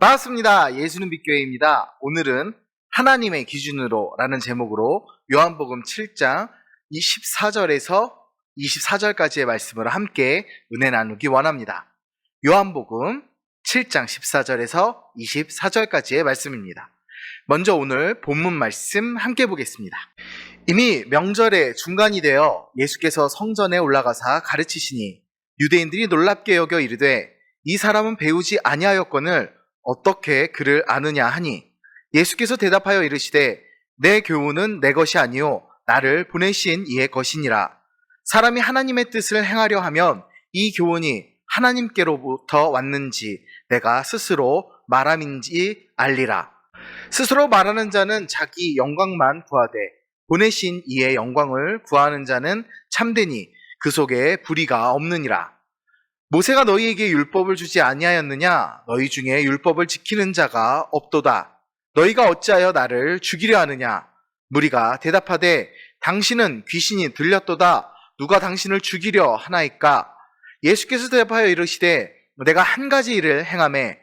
반갑습니다. 예수는 빛교회입니다. 오늘은 하나님의 기준으로 라는 제목으로 요한복음 7장 24절에서 24절까지의 말씀을 함께 은혜 나누기 원합니다. 요한복음 7장 14절에서 24절까지의 말씀입니다. 먼저 오늘 본문 말씀 함께 보겠습니다. 이미 명절의 중간이 되어 예수께서 성전에 올라가사 가르치시니 유대인들이 놀랍게 여겨 이르되 이 사람은 배우지 아니하였거늘 어떻게 그를 아느냐 하니 예수께서 대답하여 이르시되 내 교훈은 내 것이 아니요 나를 보내신 이의 것이니라. 사람이 하나님의 뜻을 행하려 하면 이 교훈이 하나님께로부터 왔는지 내가 스스로 말함인지 알리라. 스스로 말하는 자는 자기 영광만 구하되 보내신 이의 영광을 구하는 자는 참되니 그 속에 불의가 없느니라. 모세가 너희에게 율법을 주지 아니하였느냐? 너희 중에 율법을 지키는 자가 없도다. 너희가 어찌하여 나를 죽이려 하느냐? 무리가 대답하되 당신은 귀신이 들렸도다. 누가 당신을 죽이려 하나이까? 예수께서 대답하여 이르시되 내가 한 가지 일을 행하매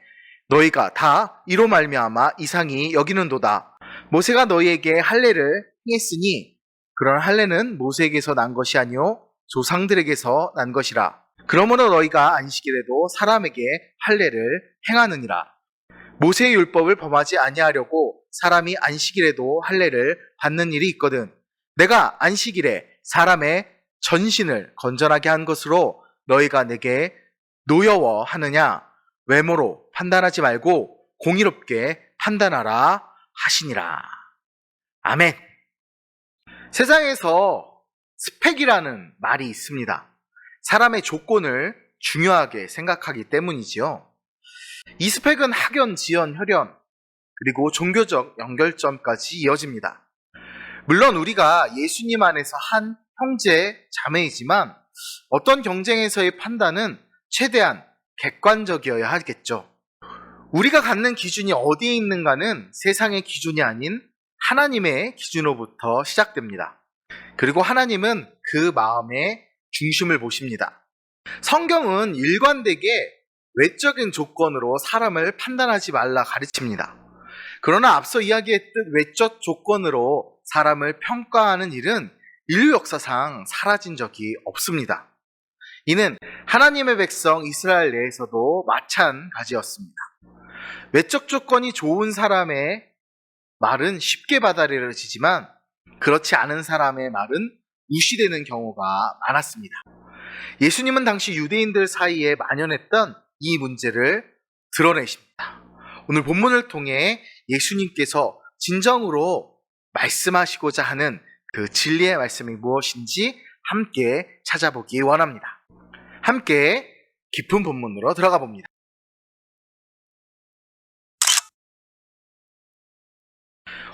너희가 다 이로 말미암아 이상히 여기는도다. 모세가 너희에게 할례를 행했으니 그런 할례는 모세에게서 난 것이 아니요 조상들에게서 난 것이라. 그러므로 너희가 안식일에도 사람에게 할례를 행하느니라. 모세의 율법을 범하지 아니하려고 사람이 안식일에도 할례를 받는 일이 있거든. 내가 안식일에 사람의 전신을 건전하게 한 것으로 너희가 내게 노여워하느냐? 외모로 판단하지 말고 공의롭게 판단하라 하시니라. 아멘. 세상에서 스펙이라는 말이 있습니다. 사람의 조건을 중요하게 생각하기 때문이지요. 이 스펙은 학연, 지연, 혈연, 그리고 종교적 연결점까지 이어집니다. 물론 우리가 예수님 안에서 한 형제, 자매이지만 어떤 경쟁에서의 판단은 최대한 객관적이어야 하겠죠. 우리가 갖는 기준이 어디에 있는가는 세상의 기준이 아닌 하나님의 기준으로부터 시작됩니다. 그리고 하나님은 그 마음의 중심을 보십니다. 성경은 일관되게 외적인 조건으로 사람을 판단하지 말라 가르칩니다. 그러나 앞서 이야기했듯 외적 조건으로 사람을 평가하는 일은 인류 역사상 사라진 적이 없습니다. 이는 하나님의 백성 이스라엘 내에서도 마찬가지였습니다. 외적 조건이 좋은 사람의 말은 쉽게 받아들여지지만 그렇지 않은 사람의 말은 무시되는 경우가 많았습니다. 예수님은 당시 유대인들 사이에 만연했던 이 문제를 드러내십니다. 오늘 본문을 통해 예수님께서 진정으로 말씀하시고자 하는 그 진리의 말씀이 무엇인지 함께 찾아보기 원합니다. 함께 깊은 본문으로 들어가 봅니다.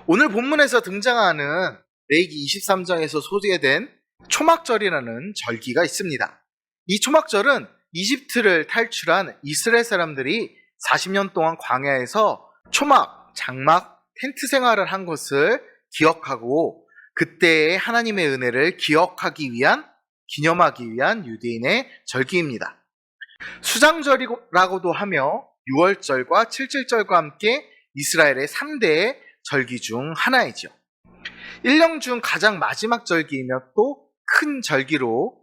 오늘 본문에서 등장하는 레위기 23장에서 소개된 초막절이라는 절기가 있습니다. 이 초막절은 이집트를 탈출한 이스라엘 사람들이 40년 동안 광야에서 초막, 장막, 텐트 생활을 한 것을 기억하고 그때의 하나님의 은혜를 기억하기 위한, 기념하기 위한 유대인의 절기입니다. 수장절이라고도 하며 6월절과 7절절과 함께 이스라엘의 3대 절기 중 하나이죠. 1년 중 가장 마지막 절기이며 또 큰 절기로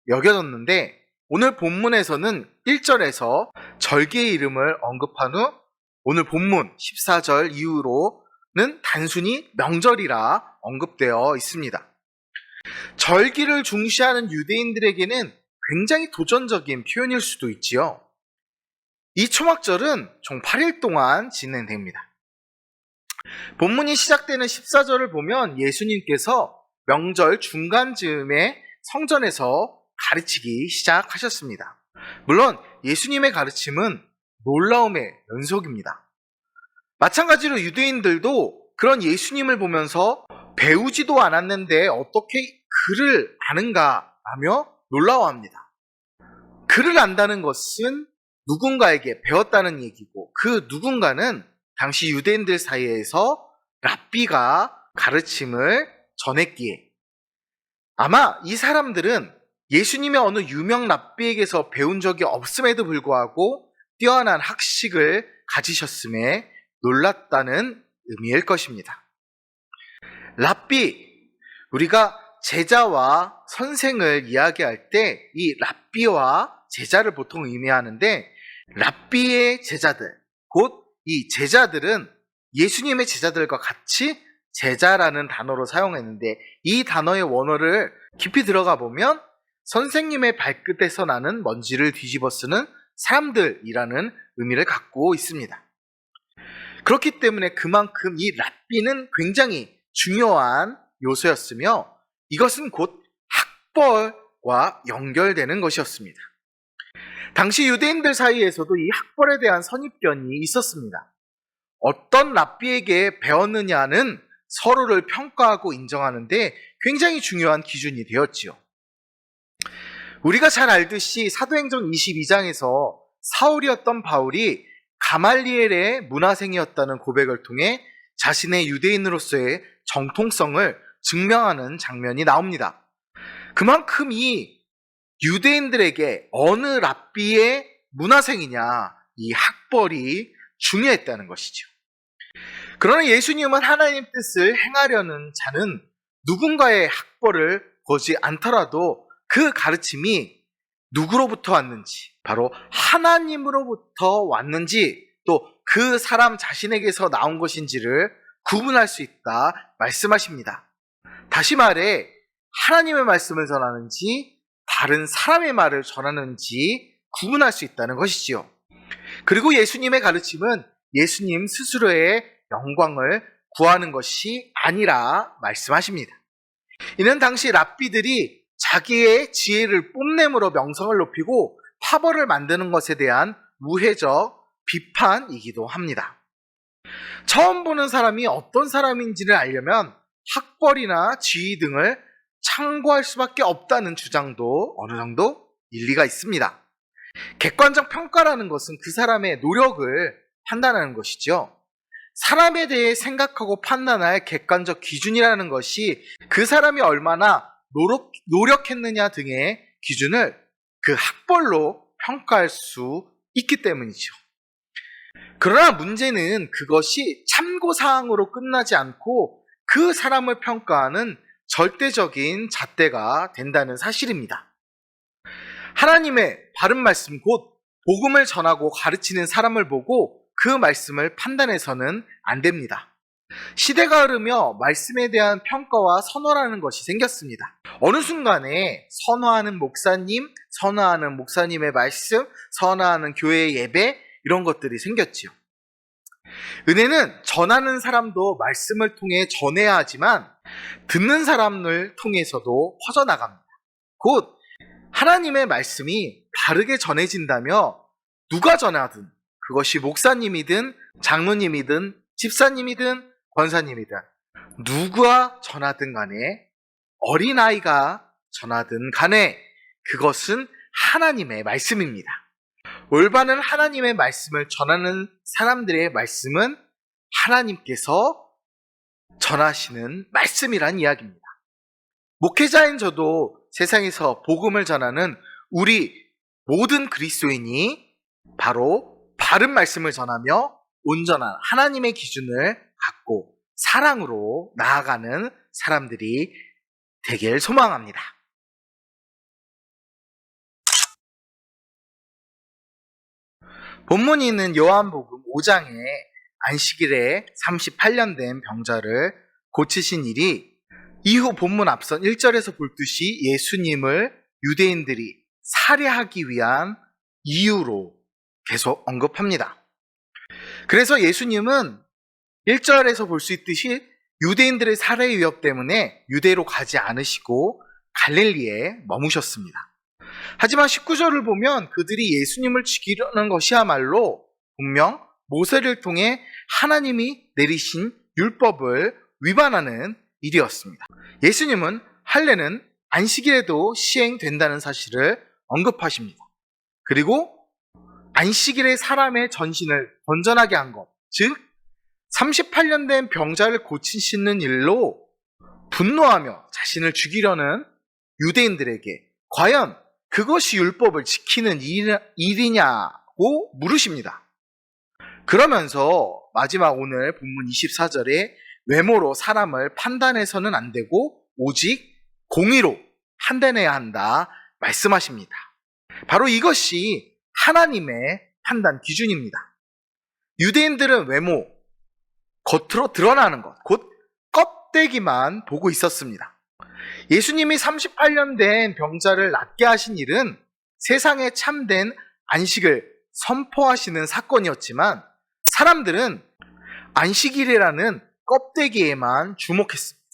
여겨졌는데 오늘 본문에서는 1절에서 절기의 이름을 언급한 후 오늘 본문 14절 이후로는 단순히 명절이라 언급되어 있습니다. 절기를 중시하는 유대인들에게는 굉장히 도전적인 표현일 수도 있지요. 이 초막절은 총 8일 동안 진행됩니다. 본문이 시작되는 14절을 보면 예수님께서 명절 중간쯤에 성전에서 가르치기 시작하셨습니다. 물론 예수님의 가르침은 놀라움의 연속입니다. 마찬가지로 유대인들도 그런 예수님을 보면서 배우지도 않았는데 어떻게 글을 아는가 하며 놀라워합니다. 글을 안다는 것은 누군가에게 배웠다는 얘기고 그 누군가는 당시 유대인들 사이에서 랍비가 가르침을 전했기에 아마 이 사람들은 예수님의 어느 유명 랍비에게서 배운 적이 없음에도 불구하고 뛰어난 학식을 가지셨음에 놀랐다는 의미일 것입니다. 랍비, 우리가 제자와 선생을 이야기할 때 이 랍비와 제자를 보통 의미하는데, 랍비의 제자들, 곧 이 제자들은 예수님의 제자들과 같이 제자라는 단어로 사용했는데, 이 단어의 원어를 깊이 들어가 보면 선생님의 발끝에서 나는 먼지를 뒤집어 쓰는 사람들이라는 의미를 갖고 있습니다. 그렇기 때문에 그만큼 이 랍비는 굉장히 중요한 요소였으며, 이것은 곧 학벌과 연결되는 것이었습니다. 당시 유대인들 사이에서도 이 학벌에 대한 선입견이 있었습니다. 어떤 랍비에게 배웠느냐는 서로를 평가하고 인정하는데 굉장히 중요한 기준이 되었지요. 우리가 잘 알듯이 사도행전 22장에서 사울이었던 바울이 가말리엘의 문화생이었다는 고백을 통해 자신의 유대인으로서의 정통성을 증명하는 장면이 나옵니다. 그만큼 이 유대인들에게 어느 랍비의 문화생이냐, 이 학벌이 중요했다는 것이죠. 그러나 예수님은 하나님 뜻을 행하려는 자는 누군가의 학벌을 보지 않더라도 그 가르침이 누구로부터 왔는지, 바로 하나님으로부터 왔는지, 또 그 사람 자신에게서 나온 것인지를 구분할 수 있다 말씀하십니다. 다시 말해, 하나님의 말씀을 전하는지 다른 사람의 말을 전하는지 구분할 수 있다는 것이지요. 그리고 예수님의 가르침은 예수님 스스로의 영광을 구하는 것이 아니라 말씀하십니다. 이는 당시 랍비들이 자기의 지혜를 뽐내므로 명성을 높이고 파벌을 만드는 것에 대한 우회적 비판이기도 합니다. 처음 보는 사람이 어떤 사람인지를 알려면 학벌이나 지위 등을 참고할 수밖에 없다는 주장도 어느 정도 일리가 있습니다. 객관적 평가라는 것은 그 사람의 노력을 판단하는 것이죠. 사람에 대해 생각하고 판단할 객관적 기준이라는 것이 그 사람이 얼마나 노력했느냐 등의 기준을 그 학벌로 평가할 수 있기 때문이죠. 그러나 문제는 그것이 참고사항으로 끝나지 않고 그 사람을 평가하는 절대적인 잣대가 된다는 사실입니다. 하나님의 바른 말씀, 곧 복음을 전하고 가르치는 사람을 보고 그 말씀을 판단해서는 안 됩니다. 시대가 흐르며 말씀에 대한 평가와 선호라는 것이 생겼습니다. 어느 순간에 선호하는 목사님, 선호하는 목사님의 말씀, 선호하는 교회의 예배, 이런 것들이 생겼지요. 은혜는 전하는 사람도 말씀을 통해 전해야 하지만 듣는 사람을 통해서도 퍼져나갑니다. 곧 하나님의 말씀이 바르게 전해진다며 누가 전하든, 그것이 목사님이든 장로님이든 집사님이든 권사님이든 누가 전하든 간에, 어린아이가 전하든 간에 그것은 하나님의 말씀입니다. 올바른 하나님의 말씀을 전하는 사람들의 말씀은 하나님께서 전하시는 말씀이란 이야기입니다. 목회자인 저도 세상에서 복음을 전하는 우리 모든 그리스도인이 바로 바른 말씀을 전하며 온전한 하나님의 기준을 갖고 사랑으로 나아가는 사람들이 되길 소망합니다. 본문이 있는 요한복음 5장에 안식일에 38년 된 병자를 고치신 일이 이후 본문 앞선 1절에서 볼 듯이 예수님을 유대인들이 살해하기 위한 이유로 계속 언급합니다. 그래서 예수님은 1절에서 볼 수 있듯이 유대인들의 살해 위협 때문에 유대로 가지 않으시고 갈릴리에 머무셨습니다. 하지만 19절을 보면 그들이 예수님을 죽이려는 것이야말로 분명 모세를 통해 하나님이 내리신 율법을 위반하는 일이었습니다. 예수님은 할례는 안식일에도 시행된다는 사실을 언급하십니다. 그리고 안식일에 사람의 전신을 건전하게 한 것, 즉 38년 된 병자를 고치시는 일로 분노하며 자신을 죽이려는 유대인들에게 과연 그것이 율법을 지키는 일이냐고 라고 물으십니다. 그러면서 마지막 오늘 본문 24절에 외모로 사람을 판단해서는 안 되고 오직 공의로 판단해야 한다 말씀하십니다. 바로 이것이 하나님의 판단 기준입니다. 유대인들은 외모, 겉으로 드러나는 것, 곧 껍데기만 보고 있었습니다. 예수님이 38년 된 병자를 낫게 하신 일은 세상에 참된 안식을 선포하시는 사건이었지만 사람들은 안식일이라는 껍데기에만 주목했습니다.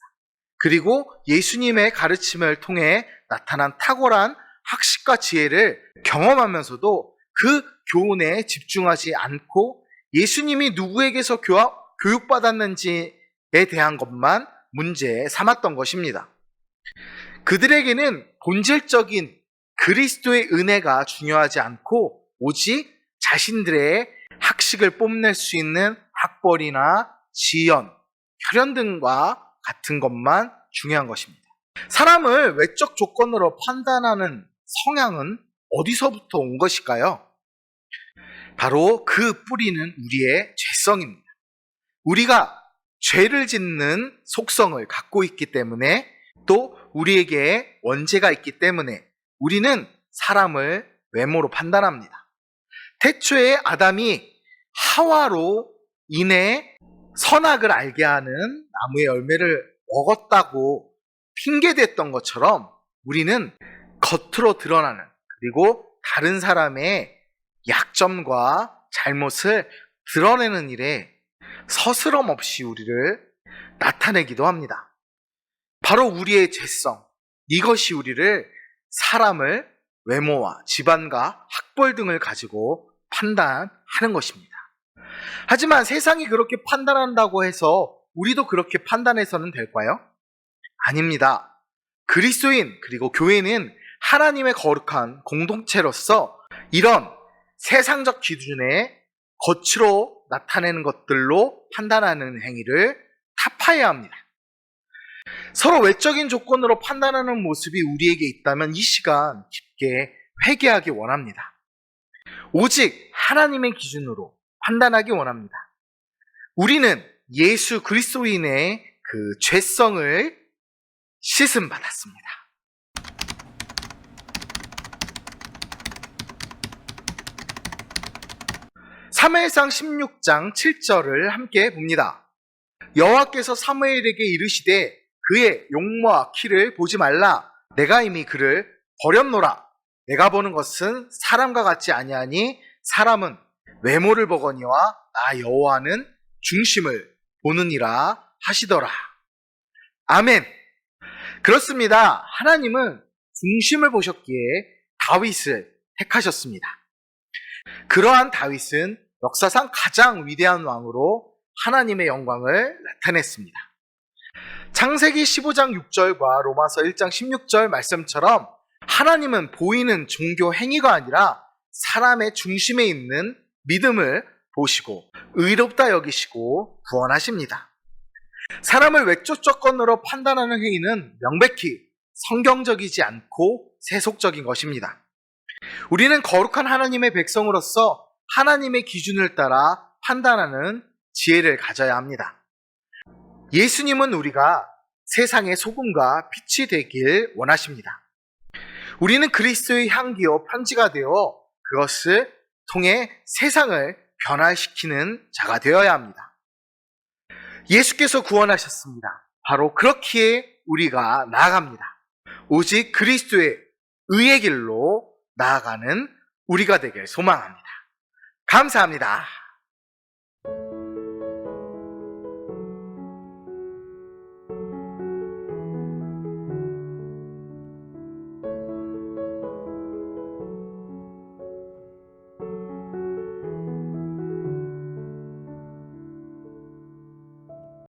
그리고 예수님의 가르침을 통해 나타난 탁월한 학식과 지혜를 경험하면서도 그 교훈에 집중하지 않고 예수님이 누구에게서 교육받았는지에 대한 것만 문제 삼았던 것입니다. 그들에게는 본질적인 그리스도의 은혜가 중요하지 않고 오직 자신들의 학식을 뽐낼 수 있는 학벌이나 지연, 혈연 등과 같은 것만 중요한 것입니다. 사람을 외적 조건으로 판단하는 성향은 어디서부터 온 것일까요? 바로 그 뿌리는 우리의 죄성입니다. 우리가 죄를 짓는 속성을 갖고 있기 때문에 또 우리에게 원죄가 있기 때문에 우리는 사람을 외모로 판단합니다. 태초에 아담이 하와로 인해 선악을 알게 하는 나무의 열매를 먹었다고 핑계댔던 것처럼 우리는 겉으로 드러나는 그리고 다른 사람의 약점과 잘못을 드러내는 일에 서스럼 없이 우리를 나타내기도 합니다. 바로 우리의 죄성, 이것이 우리를 사람을 외모와 집안과 학벌 등을 가지고 판단하는 것입니다. 하지만 세상이 그렇게 판단한다고 해서 우리도 그렇게 판단해서는 될까요? 아닙니다. 그리스도인 그리고 교회는 하나님의 거룩한 공동체로서 이런 세상적 기준에 겉으로 나타내는 것들로 판단하는 행위를 타파해야 합니다. 서로 외적인 조건으로 판단하는 모습이 우리에게 있다면 이 시간 깊게 회개하기 원합니다. 오직 하나님의 기준으로 판단하기 원합니다. 우리는 예수 그리스도인의 그 죄성을 씻음 받았습니다. 사무엘상 16장 7절을 함께 봅니다. 여호와께서 사무엘에게 이르시되 그의 용모와 키를 보지 말라. 내가 이미 그를 버렸노라. 내가 보는 것은 사람과 같지 아니하니 사람은 외모를 보거니와 나 여호와는 중심을 보느니라 하시더라. 아멘. 그렇습니다. 하나님은 중심을 보셨기에 다윗을 택하셨습니다. 그러한 다윗은 역사상 가장 위대한 왕으로 하나님의 영광을 나타냈습니다. 창세기 15장 6절과 로마서 1장 16절 말씀처럼 하나님은 보이는 종교 행위가 아니라 사람의 중심에 있는 믿음을 보시고 의롭다 여기시고 구원하십니다. 사람을 외적 조건으로 판단하는 행위는 명백히 성경적이지 않고 세속적인 것입니다. 우리는 거룩한 하나님의 백성으로서 하나님의 기준을 따라 판단하는 지혜를 가져야 합니다. 예수님은 우리가 세상의 소금과 빛이 되길 원하십니다. 우리는 그리스도의 향기요 편지가 되어 그것을 통해 세상을 변화시키는 자가 되어야 합니다. 예수께서 구원하셨습니다. 바로 그렇기에 우리가 나아갑니다. 오직 그리스도의 의의 길로 나아가는 우리가 되길 소망합니다. 감사합니다.